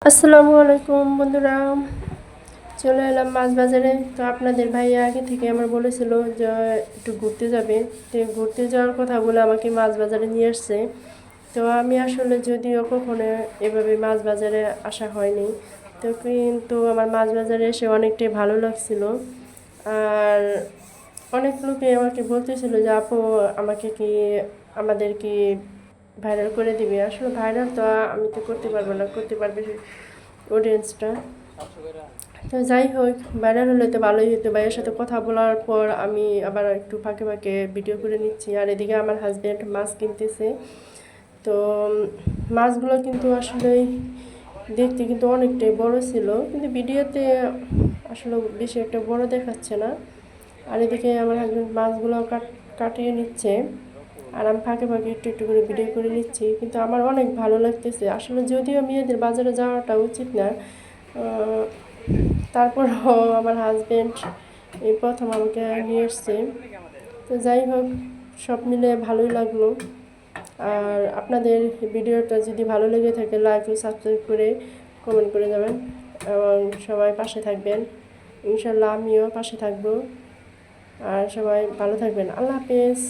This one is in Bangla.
আসসালামু আলাইকুম বন্ধুরা, চলে এলাম মাছ বাজারে। তো আপনাদের ভাইয়া আগে থেকে আমার বলেছিল যে একটু ঘুরতে যাবে, তো ঘুরতে যাওয়ার কথা বলে আমাকে মাছ বাজারে নিয়ে আসছে। তো আমি আসলে যদিও কখনো এভাবে মাছ বাজারে আসা হয়নি, তো কিন্তু আমার মাছ বাজারে এসে অনেকটাই ভালো লাগছিল। আর অনেক লোকে আমাকে বলতেছিল যে আপু আমাকে কি আমাদের কি ভাইরাল করে দিবে। আসলে ভাইরাল তো আমি তো করতে পারবো না, করতে পারবে অডিয়েন্সটা। তো যাই হোক, ভাইরাল হলে তো ভালোই হতো। ভাইয়ের সাথে কথা বলার পর আমি আবার একটু ফাঁকে ফাঁকে ভিডিও করে নিচ্ছি, আর এদিকে আমার হাজব্যান্ড মাছ কিনতেছে। তো মাছগুলো কিন্তু আসলেই দেখতে কিন্তু অনেকটাই বড় ছিল, কিন্তু ভিডিওতে আসলে বেশি একটা বড় দেখাচ্ছে না। আর এদিকে আমার হাজব্যান্ড মাছগুলো কাটিয়ে নিচ্ছে, আর আমি ফাঁকে ফাঁকে একটু একটু করে ভিডিও করে নিচ্ছি। কিন্তু আমার অনেক ভালো লাগতেছে আসলে, যদিও মেয়েদের বাজারে যাওয়াটা উচিত না, তারপরও আমার হাজব্যান্ড এই প্রথম আমাকে নিয়ে এসছে। তো যাই হোক, সব মিলে ভালোই লাগলো। আর আপনাদের ভিডিওটা যদি ভালো লেগে থাকে, লাইক ও সাবস্ক্রাইব করে কমেন্ট করে যাবেন, এবং সবাই পাশে থাকবেন। ইনশাল্লাহ আমিও পাশে থাকবো। আর সবাই ভালো থাকবেন। আল্লাহ হাফেজ।